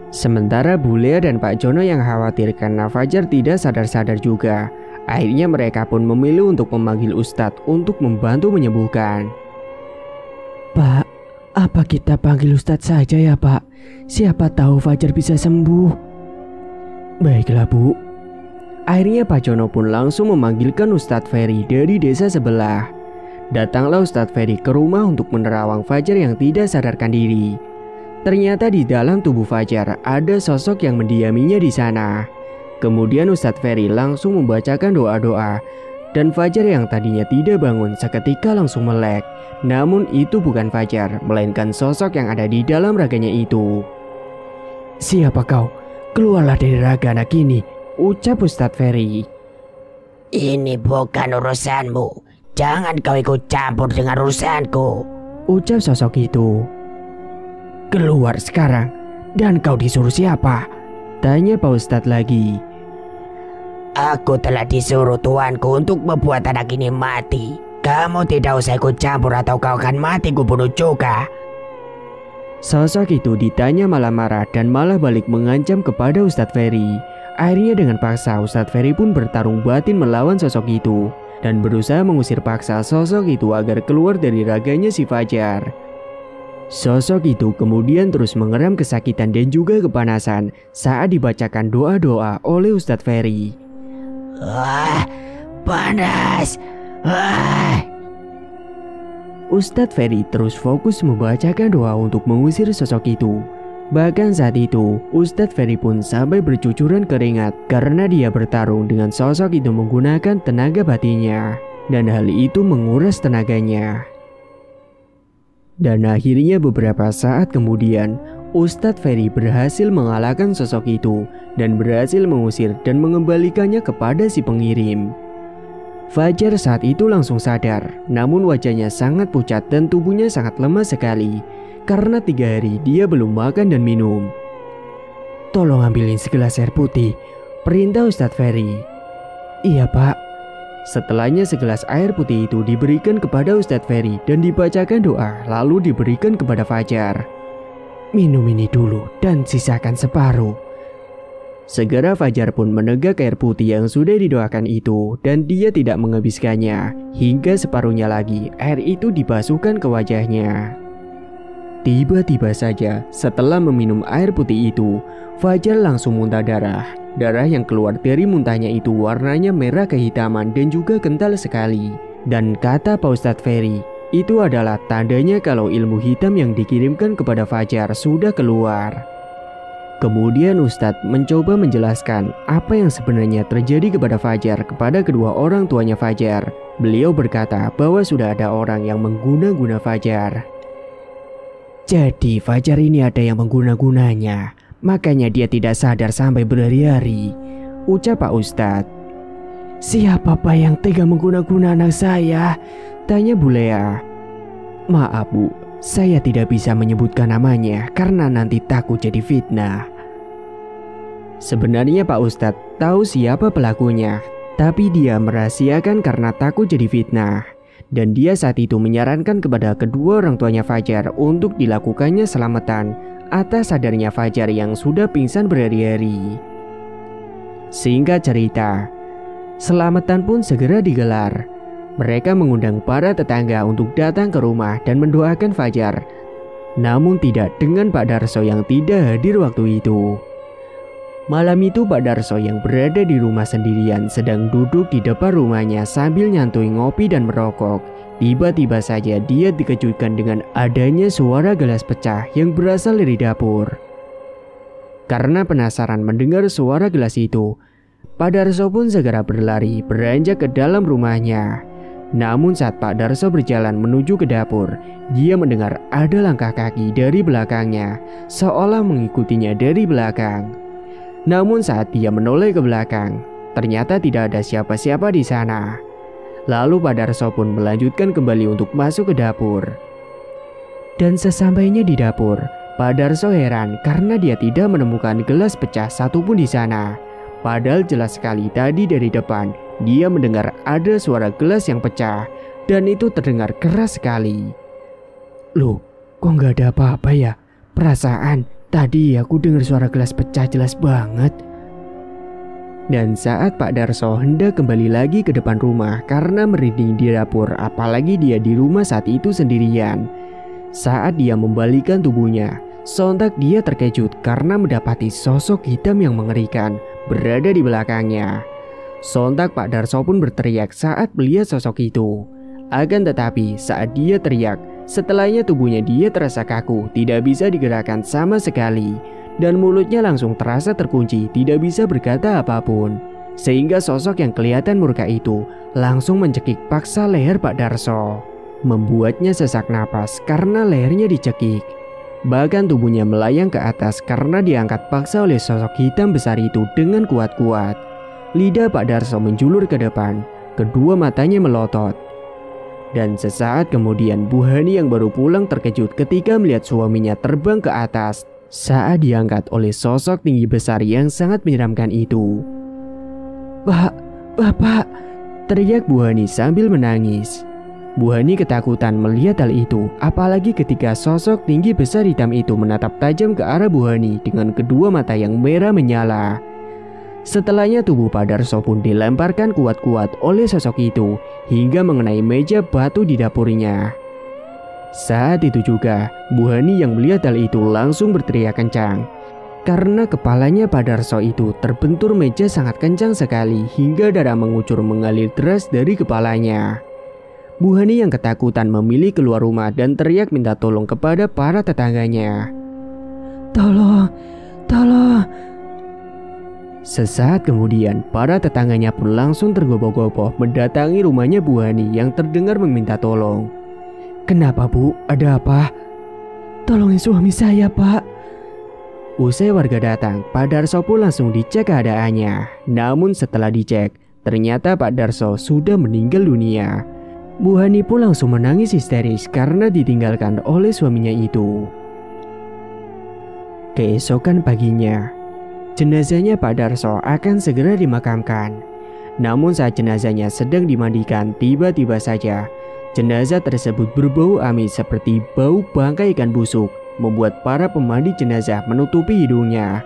Sementara Bulea dan Pak Jono yang khawatir karena Fajar tidak sadar-sadar juga, akhirnya mereka pun memilih untuk memanggil Ustadz untuk membantu menyembuhkan. "Pak, apa kita panggil Ustadz saja ya Pak? Siapa tahu Fajar bisa sembuh." "Baiklah Bu." Akhirnya Pak Jono pun langsung memanggilkan Ustadz Ferry dari desa sebelah. Datanglah Ustadz Ferry ke rumah untuk menerawang Fajar yang tidak sadarkan diri. Ternyata di dalam tubuh Fajar ada sosok yang mendiaminya di sana. Kemudian Ustadz Ferry langsung membacakan doa-doa dan Fajar yang tadinya tidak bangun seketika langsung melek. Namun itu bukan Fajar, melainkan sosok yang ada di dalam raganya itu. "Siapa kau? Keluarlah dari raga anak ini," ucap Ustadz Ferry. "Ini bukan urusanmu. Jangan kau ikut campur dengan urusanku," ucap sosok itu. "Keluar sekarang. Dan kau disuruh siapa?" tanya Pak Ustadz lagi. "Aku telah disuruh tuanku untuk membuat anak ini mati. Kamu tidak usah ikut campur atau kau akan mati kubunuh juga." Sosok itu ditanya malah marah dan malah balik mengancam kepada Ustadz Ferry. Akhirnya dengan paksa Ustadz Ferry pun bertarung batin melawan sosok itu dan berusaha mengusir paksa sosok itu agar keluar dari raganya si Fajar. Sosok itu kemudian terus mengeram kesakitan dan juga kepanasan saat dibacakan doa-doa oleh Ustadz Ferry. "Wah, panas. Wah." Ustadz Ferry terus fokus membacakan doa untuk mengusir sosok itu. Bahkan saat itu, Ustadz Ferry pun sampai bercucuran keringat karena dia bertarung dengan sosok itu menggunakan tenaga batinnya. Dan hal itu menguras tenaganya. Dan akhirnya beberapa saat kemudian, Ustadz Ferry berhasil mengalahkan sosok itu dan berhasil mengusir dan mengembalikannya kepada si pengirim. Fajar saat itu langsung sadar, namun wajahnya sangat pucat dan tubuhnya sangat lemah sekali. Karena 3 hari dia belum makan dan minum. "Tolong ambilin segelas air putih," perintah Ustadz Ferry. "Iya Pak." Setelahnya segelas air putih itu diberikan kepada Ustadz Ferry dan dibacakan doa lalu diberikan kepada Fajar. "Minum ini dulu dan sisakan separuh." Segera Fajar pun menegak air putih yang sudah didoakan itu dan dia tidak menghabiskannya. Hingga separuhnya lagi air itu dibasuhkan ke wajahnya. Tiba-tiba saja setelah meminum air putih itu, Fajar langsung muntah darah. Darah yang keluar dari muntahnya itu warnanya merah kehitaman dan juga kental sekali. Dan kata Pak Ustadz Ferry, itu adalah tandanya kalau ilmu hitam yang dikirimkan kepada Fajar sudah keluar. Kemudian Ustadz mencoba menjelaskan apa yang sebenarnya terjadi kepada Fajar kepada kedua orang tuanya Fajar. Beliau berkata bahwa sudah ada orang yang mengguna-guna Fajar. "Jadi Fajar ini ada yang mengguna-gunanya, makanya dia tidak sadar sampai berhari-hari," ucap Pak Ustadz. "Siapa Pak yang tega mengguna-guna anak saya?" tanya Bu Lea. "Maaf Bu, saya tidak bisa menyebutkan namanya karena nanti takut jadi fitnah." Sebenarnya Pak Ustadz tahu siapa pelakunya, tapi dia merahasiakan karena takut jadi fitnah. Dan dia saat itu menyarankan kepada kedua orang tuanya Fajar untuk dilakukannya selamatan atas sadarnya Fajar yang sudah pingsan berhari-hari. Singkat cerita, selamatan pun segera digelar. Mereka mengundang para tetangga untuk datang ke rumah dan mendoakan Fajar. Namun tidak dengan Pak Darso yang tidak hadir waktu itu. Malam itu Pak Darso yang berada di rumah sendirian sedang duduk di depan rumahnya sambil nyantui ngopi dan merokok. Tiba-tiba saja dia dikejutkan dengan adanya suara gelas pecah yang berasal dari dapur. Karena penasaran mendengar suara gelas itu, Pak Darso pun segera berlari beranjak ke dalam rumahnya. Namun saat Pak Darso berjalan menuju ke dapur, dia mendengar ada langkah kaki dari belakangnya, seolah mengikutinya dari belakang. Namun saat dia menoleh ke belakang, ternyata tidak ada siapa-siapa di sana. Lalu Pak Darso pun melanjutkan kembali untuk masuk ke dapur. Dan sesampainya di dapur, Pak Darso heran karena dia tidak menemukan gelas pecah satupun di sana. Padahal jelas sekali tadi dari depan, dia mendengar ada suara gelas yang pecah dan itu terdengar keras sekali. "Loh, kok nggak ada apa-apa ya? Perasaan tadi aku dengar suara gelas pecah jelas banget." Dan saat Pak Darso hendak kembali lagi ke depan rumah karena merinding di dapur, apalagi dia di rumah saat itu sendirian. Saat dia membalikan tubuhnya, sontak dia terkejut karena mendapati sosok hitam yang mengerikan berada di belakangnya. Sontak Pak Darso pun berteriak saat melihat sosok itu. Akan tetapi saat dia teriak, setelahnya tubuhnya dia terasa kaku, tidak bisa digerakkan sama sekali. Dan mulutnya langsung terasa terkunci, tidak bisa berkata apapun. Sehingga sosok yang kelihatan murka itu langsung mencekik paksa leher Pak Darso, membuatnya sesak napas karena lehernya dicekik. Bahkan tubuhnya melayang ke atas karena diangkat paksa oleh sosok hitam besar itu dengan kuat-kuat. Lidah Pak Darso menjulur ke depan, kedua matanya melotot. Dan sesaat kemudian Bu Hani yang baru pulang terkejut ketika melihat suaminya terbang ke atas saat diangkat oleh sosok tinggi besar yang sangat menyeramkan itu. Bapak, teriak Bu Hani sambil menangis. Bu Hani ketakutan melihat hal itu, apalagi ketika sosok tinggi besar hitam itu menatap tajam ke arah Bu Hani dengan kedua mata yang merah menyala. Setelahnya tubuh Pak Darso pun dilemparkan kuat-kuat oleh sosok itu hingga mengenai meja batu di dapurnya. Saat itu juga, Bu Hani yang melihat hal itu langsung berteriak kencang. Karena kepalanya Pak Darso itu terbentur meja sangat kencang sekali hingga darah mengucur mengalir deras dari kepalanya. Bu Hani yang ketakutan memilih keluar rumah dan teriak minta tolong kepada para tetangganya. Tolong. Sesaat kemudian, para tetangganya pun langsung tergopoh-gopoh mendatangi rumahnya Bu Hani yang terdengar meminta tolong. Kenapa Bu? Ada apa? Tolongin suami saya Pak. Usai warga datang, Pak Darso pun langsung dicek keadaannya. Namun setelah dicek, ternyata Pak Darso sudah meninggal dunia. Bu Hani pun langsung menangis histeris karena ditinggalkan oleh suaminya itu. Keesokan paginya, jenazahnya Pak Darso akan segera dimakamkan. Namun saat jenazahnya sedang dimandikan, tiba-tiba saja jenazah tersebut berbau amis seperti bau bangkai ikan busuk, membuat para pemandi jenazah menutupi hidungnya.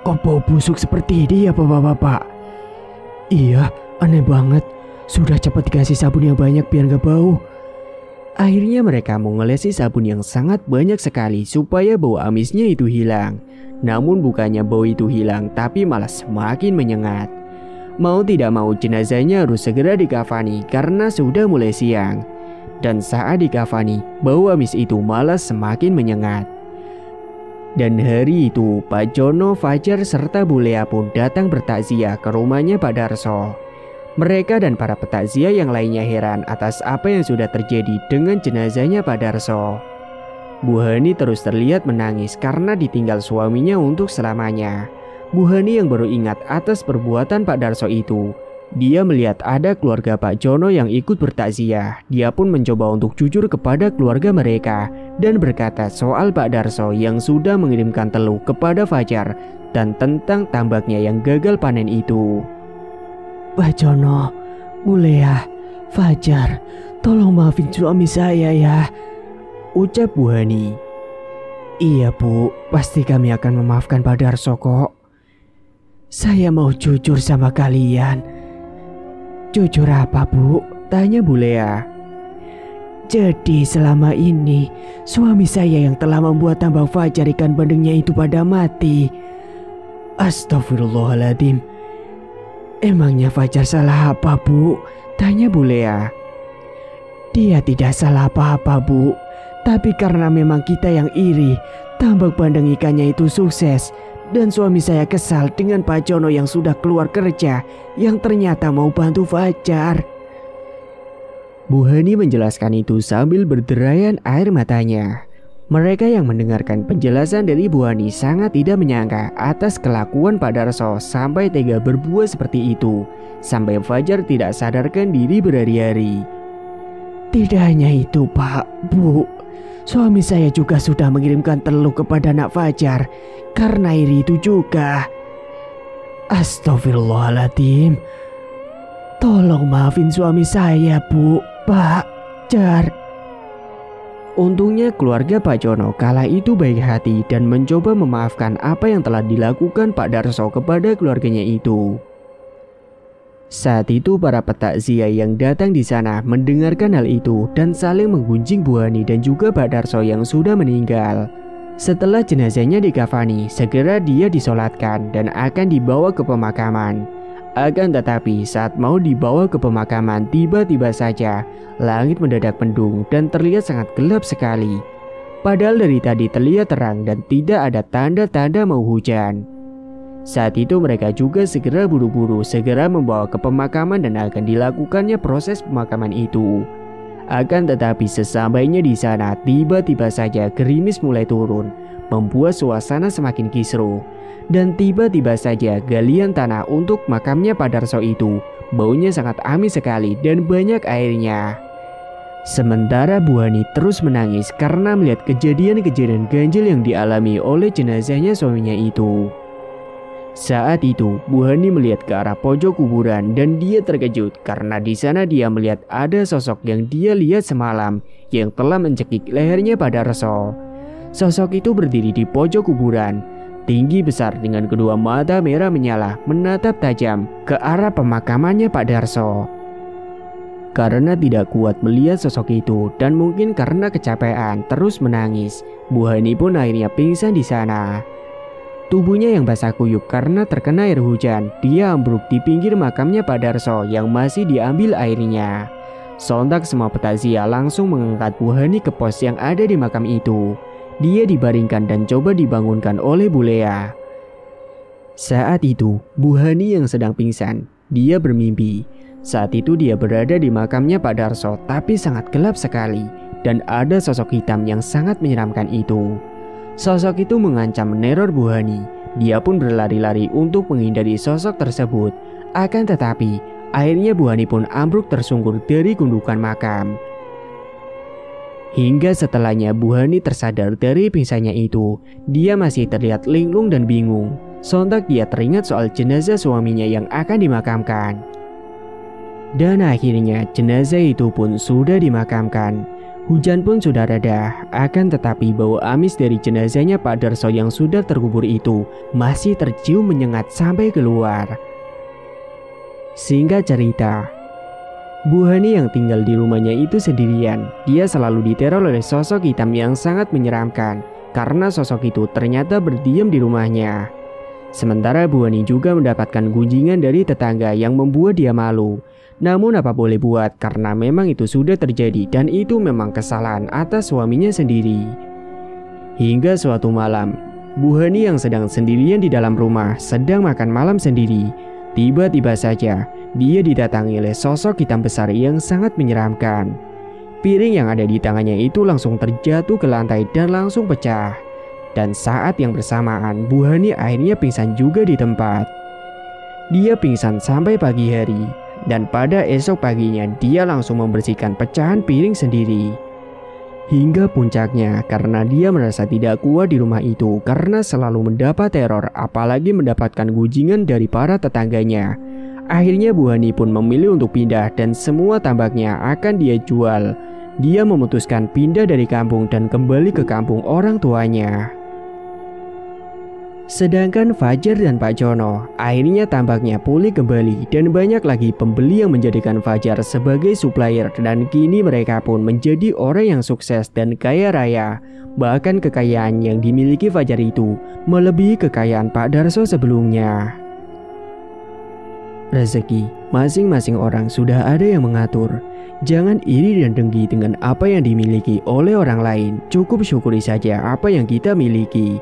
Kok bau busuk seperti ini ya bapak-bapak? Iya, aneh banget. Sudah cepat dikasih sabun yang banyak biar gak bau. Akhirnya mereka mengolesi sabun yang sangat banyak sekali supaya bau amisnya itu hilang. Namun bukannya bau itu hilang, tapi malah semakin menyengat. Mau tidak mau jenazahnya harus segera dikafani karena sudah mulai siang. Dan saat dikafani, bau amis itu malah semakin menyengat. Dan hari itu, Pak Jono, Fajar, serta Bu Lea pun datang bertakziah ke rumahnya Pak Darso. Mereka dan para petakziah yang lainnya heran atas apa yang sudah terjadi dengan jenazahnya Pak Darso. Bu Hani terus terlihat menangis karena ditinggal suaminya untuk selamanya. Bu Hani yang baru ingat atas perbuatan Pak Darso itu. Dia melihat ada keluarga Pak Jono yang ikut bertakziah. Dia pun mencoba untuk jujur kepada keluarga mereka dan berkata soal Pak Darso yang sudah mengirimkan teluh kepada Fajar dan tentang tambaknya yang gagal panen itu. Pak Jono, Bu Lea, Fajar, tolong maafin suami saya ya, ucap Bu Hani. Iya Bu, pasti kami akan memaafkan Pak Darso kok. Saya mau jujur sama kalian. Jujur apa Bu? Tanya Bu Lea. Jadi selama ini suami saya yang telah membuat tambang Fajar ikan bandengnya itu pada mati. Astagfirullahaladzim. Emangnya Fajar salah apa Bu? Tanya Bu Lea. Dia tidak salah apa-apa Bu. Tapi karena memang kita yang iri, tambak bandeng ikannya itu sukses. Dan suami saya kesal dengan Pak Jono yang sudah keluar kerja, yang ternyata mau bantu Fajar. Bu Hani menjelaskan itu sambil berderayan air matanya. Mereka yang mendengarkan penjelasan dari Bu Hani sangat tidak menyangka atas kelakuan Pak Darso sampai tega berbuat seperti itu, sampai Fajar tidak sadarkan diri berhari-hari. Tidak hanya itu Pak, Bu, suami saya juga sudah mengirimkan teluh kepada anak Fajar karena iri itu juga. Astagfirullahaladzim. Tolong maafin suami saya Bu, Pak, Jar. Untungnya keluarga Pak Jono kala itu baik hati dan mencoba memaafkan apa yang telah dilakukan Pak Darso kepada keluarganya itu. Saat itu para petakziah yang datang di sana mendengarkan hal itu dan saling menggunjing Bu Hani dan juga Pak Darso yang sudah meninggal. Setelah jenazahnya dikafani, segera dia disolatkan dan akan dibawa ke pemakaman. Akan tetapi saat mau dibawa ke pemakaman, tiba-tiba saja langit mendadak mendung dan terlihat sangat gelap sekali. Padahal dari tadi terlihat terang dan tidak ada tanda-tanda mau hujan. Saat itu mereka juga segera buru-buru segera membawa ke pemakaman dan akan dilakukannya proses pemakaman itu. Akan tetapi sesampainya di sana, tiba-tiba saja gerimis mulai turun, membuat suasana semakin kisruh. Dan tiba-tiba saja galian tanah untuk makamnya Pak Darso itu baunya sangat amis sekali dan banyak airnya. Sementara Bu Hani terus menangis karena melihat kejadian-kejadian ganjil yang dialami oleh jenazahnya suaminya itu. Saat itu Bu Hani melihat ke arah pojok kuburan dan dia terkejut karena di sana dia melihat ada sosok yang dia lihat semalam yang telah mencekik lehernya Pak Darso. Sosok itu berdiri di pojok kuburan, tinggi besar dengan kedua mata merah menyala menatap tajam ke arah pemakamannya Pak Darso. Karena tidak kuat melihat sosok itu dan mungkin karena kecapean terus menangis, Bu Hani pun akhirnya pingsan di sana. Tubuhnya yang basah kuyup karena terkena air hujan, dia ambruk di pinggir makamnya Pak Darso yang masih diambil airnya. Sontak semua petakziah langsung mengangkat Bu Hani ke pos yang ada di makam itu. Dia dibaringkan dan coba dibangunkan oleh Bu Lea. Saat itu, Bu Hani yang sedang pingsan, dia bermimpi. Saat itu dia berada di makamnya Pak Darso, tapi sangat gelap sekali. Dan ada sosok hitam yang sangat menyeramkan itu. Sosok itu mengancam meneror Bu Hani. Dia pun berlari-lari untuk menghindari sosok tersebut. Akan tetapi, akhirnya Bu Hani pun ambruk tersungkur dari gundukan makam. Hingga setelahnya Bu Hani tersadar dari pingsannya itu, dia masih terlihat linglung dan bingung. Sontak dia teringat soal jenazah suaminya yang akan dimakamkan. Dan akhirnya jenazah itu pun sudah dimakamkan. Hujan pun sudah reda, akan tetapi bau amis dari jenazahnya Pak Darso yang sudah terkubur itu masih tercium menyengat sampai keluar. Singkat cerita, Bu Hani yang tinggal di rumahnya itu sendirian. Dia selalu diteror oleh sosok hitam yang sangat menyeramkan karena sosok itu ternyata berdiam di rumahnya. Sementara Bu Hani juga mendapatkan gunjingan dari tetangga yang membuat dia malu. Namun apa boleh buat karena memang itu sudah terjadi dan itu memang kesalahan atas suaminya sendiri. Hingga suatu malam, Bu Hani yang sedang sendirian di dalam rumah sedang makan malam sendiri. Tiba-tiba saja dia didatangi oleh sosok hitam besar yang sangat menyeramkan. Piring yang ada di tangannya itu langsung terjatuh ke lantai dan langsung pecah. Dan saat yang bersamaan Bu Hani akhirnya pingsan juga di tempat. Dia pingsan sampai pagi hari. Dan pada esok paginya dia langsung membersihkan pecahan piring sendiri. Hingga puncaknya karena dia merasa tidak kuat di rumah itu karena selalu mendapat teror apalagi mendapatkan gunjingan dari para tetangganya. Akhirnya Bu Hani pun memilih untuk pindah dan semua tambaknya akan dia jual. Dia memutuskan pindah dari kampung dan kembali ke kampung orang tuanya. Sedangkan Fajar dan Pak Jono akhirnya tambaknya pulih kembali dan banyak lagi pembeli yang menjadikan Fajar sebagai supplier dan kini mereka pun menjadi orang yang sukses dan kaya raya. Bahkan kekayaan yang dimiliki Fajar itu melebihi kekayaan Pak Darso sebelumnya. Rezeki masing-masing orang sudah ada yang mengatur. Jangan iri dan dengki dengan apa yang dimiliki oleh orang lain. Cukup syukuri saja apa yang kita miliki.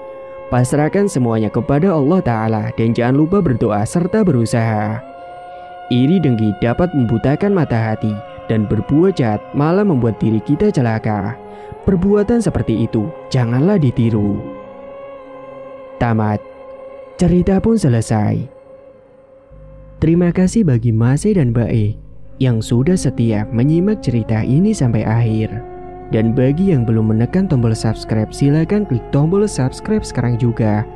Pasrahkan semuanya kepada Allah Ta'ala dan jangan lupa berdoa serta berusaha. Iri dengki dapat membutakan mata hati dan berbuat jahat malah membuat diri kita celaka. Perbuatan seperti itu janganlah ditiru. Tamat. Cerita pun selesai. Terima kasih bagi Mas E dan Mbak E yang sudah setia menyimak cerita ini sampai akhir. Dan bagi yang belum menekan tombol subscribe, silakan klik tombol subscribe sekarang juga.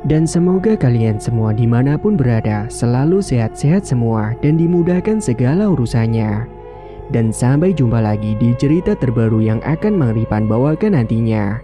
Dan semoga kalian semua dimanapun berada selalu sehat-sehat semua dan dimudahkan segala urusannya. Dan sampai jumpa lagi di cerita terbaru yang akan Mang Ripan bawakan nantinya.